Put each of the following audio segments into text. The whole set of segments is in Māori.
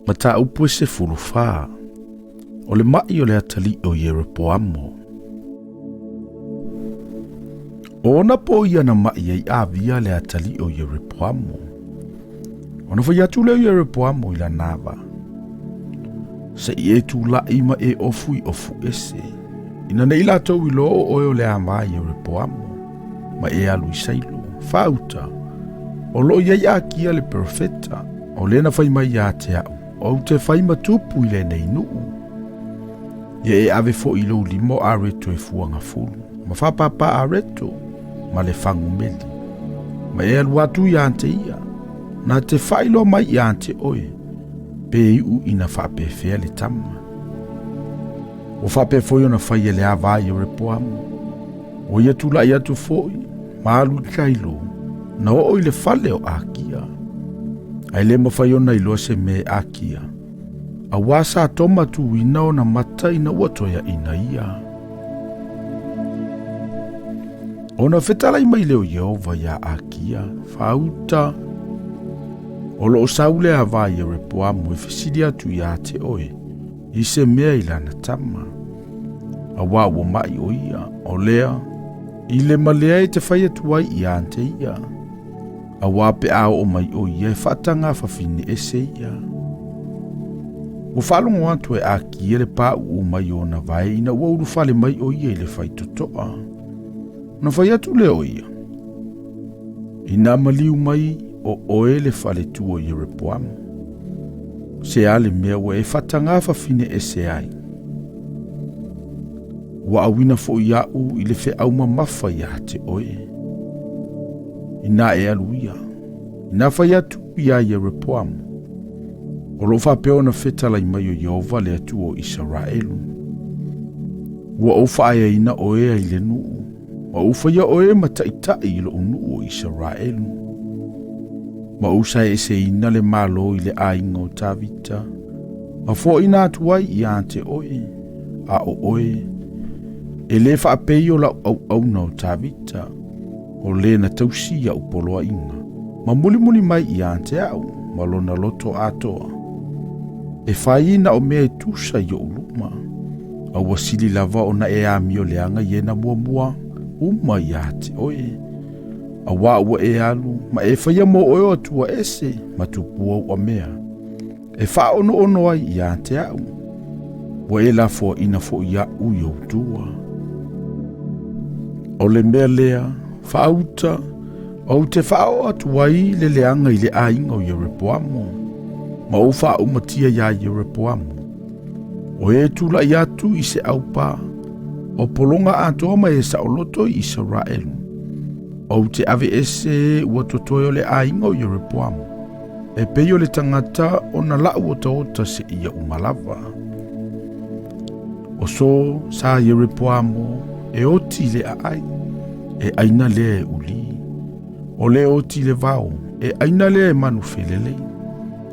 Mata upu se fulufa. O le mai o le atali o Yeropoamo. Ona po ia na mai ei avia le atali o Yeropoamo. Ona fa yatu le Yeropoamo ila nava. Se ie tu la ima e ofu ese. Ina nei la tau ilo o le ama Yeropoamo. Ma e alu isailu. Fauta. O lo ia kia le profeta. O le na fai mai ia te au. O te fai matupu ile nei nuu. Ye e ave fo ilo limo a reto e fuanga fulu. Ma fa papa a reto. Ma le fangu meli. Ma e alu atu i ante ia. Na te failo mai i ante oe. Pe iu ina fa pe fea le tama. O fa pe foio na fai ele avai o repoamu. O ia tula ia tu foi. Ma alu kailo. Na o ile fale o akia. Ai le mawhai ona ilo se me akia. A wasa toma tu ina o na mata ina watoya ina ia. Ona fetala i mai leo Yehova ya akia. Fauta. O lo saule a vai e repoamu e fesidia tu ia te oe. I se mea ilana tama. A wawo mai o ia. O lea. I le malea e te whaia tuai i ante ia. A wape ao o mai o ia e whatanga whawhine e se ia. O whalongo atu e aki e le pā u mai o na vai ina ua uru whale mai o ia i le whai totoa. Na whai atu le o ia. Ina maliu mai o oe le whale tu o Yeropoamu. Se ale mea ua e whatanga whawhine e se ai. Ua awina fo iau i le whe au mamafa ia te oe. Ina e aluia. Ina whai atu ia Yeropoamu. O lo whapeo na whetala i mai o Yehova le atu o Israelu. Ua ofa ea ina o ea i le nuu. Ma ufa ia o e mataitai i lo unu o Israelu. Ma usa e se ina le malo i le ainga o tavita. Ma fo ina atuai i ante oe. A o oe. E le whaapei o lau au na o tavita. O le na tausia upoloa inga. Ma muli mai i ante au. Ma lona loto atoa. E whaina o mea tusa i o uluma. A wasili lava o na e amio leanga i ena mua uma i ate oe. A ua e alu. Ma e whaia mo oe o atua ese. Ma tupua o mea. E wha ono ai i ante au. Wa e la fo ina fo ia uyo utua. O le mea lea. Whauta. O te whao atuai le leanga i le ainga o Yeropoamu. Ma o wha umatia ia Yeropoamu. O e tula i atu i se aupa. O polonga atoa mai e saoloto i Israelu. O te ave ese ua totoe o le ainga o Yeropoamu. E peio le tangata o na lau o taota se ia umalava. O so sa Yeropoamu e oti le ai. E aina le e uli. O le oti le vau. E aina le e manu felelei.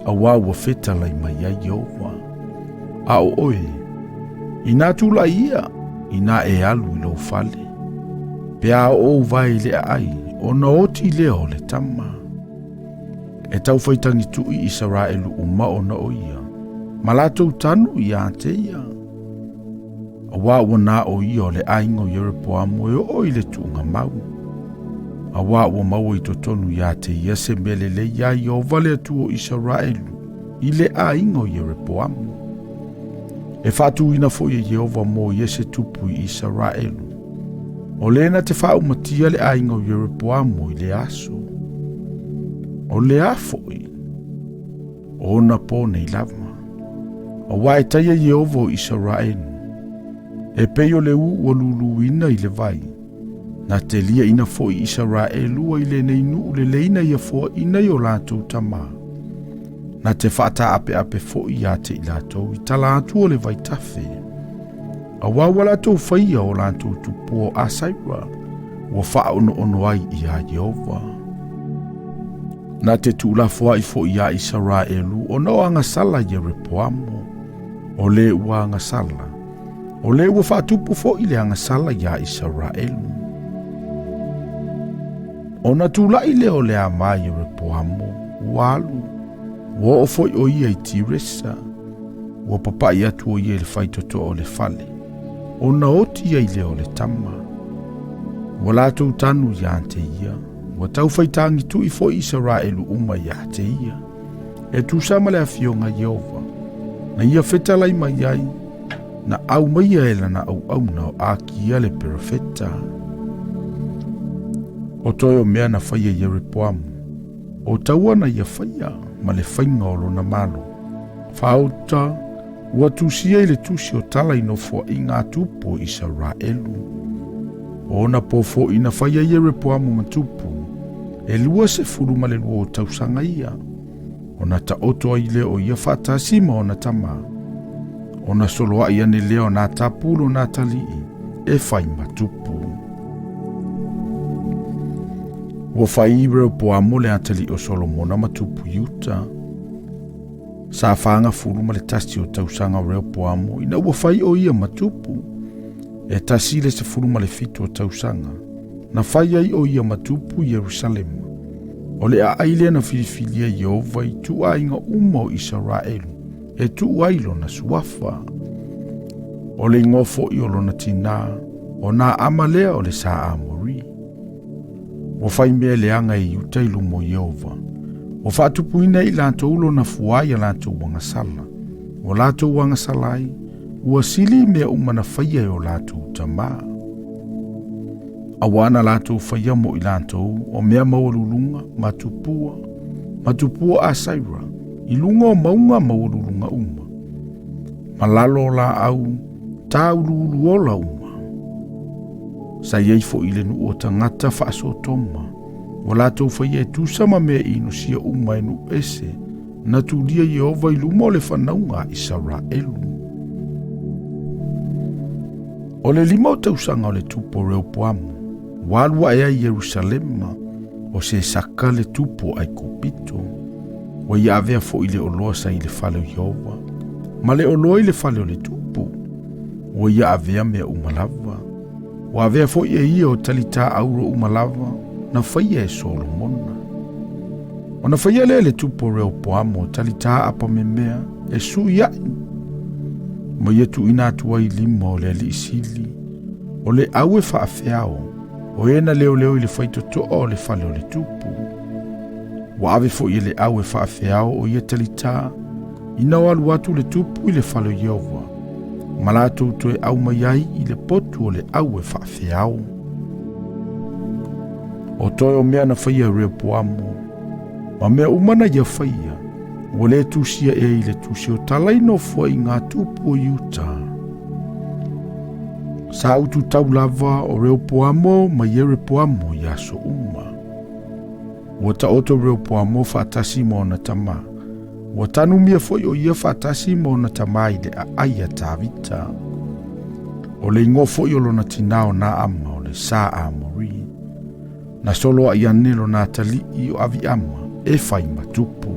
A wawa fetala i mai ai Yehova. A o oe. Ina tula ia. Ina e alu i lo fale. Pea o vai le ai. O na oti le o le tama. E tau whaitangi tu i Israelu uma o na oia. Malatou tanu i ante ia. A wawa na o ia o le aingo Yeropoamu e o i le tuunga mau. A wawa mau i totonu ia te ia se melele ia i o vale atu o Israelu. I le aingo Yeropoamu. E fatu ina fo i Yehova mo i se tupu i Israelu. O lena te whau matia le aingo Yeropoamu i le aso. O le afoi. O na pone i lava. O wae taia Yehova o Israelu. E peio le u lulu ina i le vai. Na te lia ina fo i Israelu i le neinu le leina ia fo ina i o lātou tama. Na te whata ape fo i ate i lātou i tala atu o le vai tafe. A wawa lātou whaia o lātou tupu o asaira. Wa wha ono ai i a Yehova. Na te tūla fo i fo i a Israelu o no anga sala Yeropoamu. O le ua anga sala. O le ua whatupu fo i le anga sala i a Israelu. O na tūla i le o le ama Yeropoamu. Walu. Ua o foi o ia I tiresa. Ua papai atu o ia le faitoto o le fale. Ona oti ia I le o le tama. Ua latou tanu ia te ia. Ua tau faitangi tu I foi Israelu uma ia te ia. E tu sama le afionga Yehova. Na ia fetalai mai ai. Na au mai e lana au na o aki ia le profeta. O toi o mea na whaia Yerepoamu. O tauana ia whaia ma le whainga o lona malo. Whaauta, ua tusia I le tusi o tala ino fua I ngā tupu Israelu. O na pofo ina whaia Yerepoamu ma tupu. E lua se furu ma le lua o tausanga ia. O na ta oto ai le o ia whatasima o na tama. O na soloa ia ne leo na tapulo na talii. E whai ma tupu. Ua whai Yerepoamu le atali o Solomona ma tupu Yuta. Sa whaanga furu ma le tasi o tausanga o Yerepoamu. Ina ua whai o ia ma tupu. E tasi le se furu ma le fitu o tausanga. Na whai ai o ia ma tupu Yerusalemu. O le a aile na filifilia Yehova I tu ainga uma o Israelu. E tu ailo na suafa. O le ngofo I o lona tina. O na amalea o le saa amori. O fai mea leanga I uta ilu mo Yehova. O whaatupuina I lanto ulo na fuaia lanto wangasala. O lato wangasalai. Ua sili mea umana whaia o lato utamaa. Awana lato whaia mo I lanto o mea maululunga matupua. Matupua a saira. Ilunga o maunga maululunga uma. Malalo la au taululu ola uma. Sa yeifo ile nu o tangata whaaso toma. O lato whaia tu sama mea ino sia uma inu ese. Na tulia Yehova iluma o le whanaunga Israelu. O le lima o tausanga o le tupo Yerepoamu. Walua ea Yerusalema o se saka le tupo ai kupito. Wa ia avea fo ile oloa sa ile fale o Yehova. Ma le oloa ile fale o le tupo. Wa ia avea mea umalava. Wa avea fo ia o talita auro umalava na whaia e Solomona. O na whaia le tupo Yerepoamu o talita apa me mea e su iai. Ma ia tu ina atua I lima o le ali isili. O le aue whaafeao. O ena leo I le faitoto o le fale o le tupu. Wa ave fo I le aue whaafeao o ia talita. Ina o alu atu le tupu I le fale o Yehova. Malato to e au mai ai I le potu o le aue whaafeao. O toi o mea na whaia Yerepoamu. Ma mea umana ia whaia. O le tusia e I le tusi o talaino fua I ngā tupu o Yuta. Sa utu tau lava o Yerepoamu ma Yerepoamu ia so uma. Ua ta oto Yerepoamu whaatasi mo na tama. Ua tanu mia foi o ia whaatasi mo na tama I le a aia tāwita. O le ingo foi o lona tinao na ama o le saa amori. Na solo a ianelo na tali I o avi ama e whai matupu.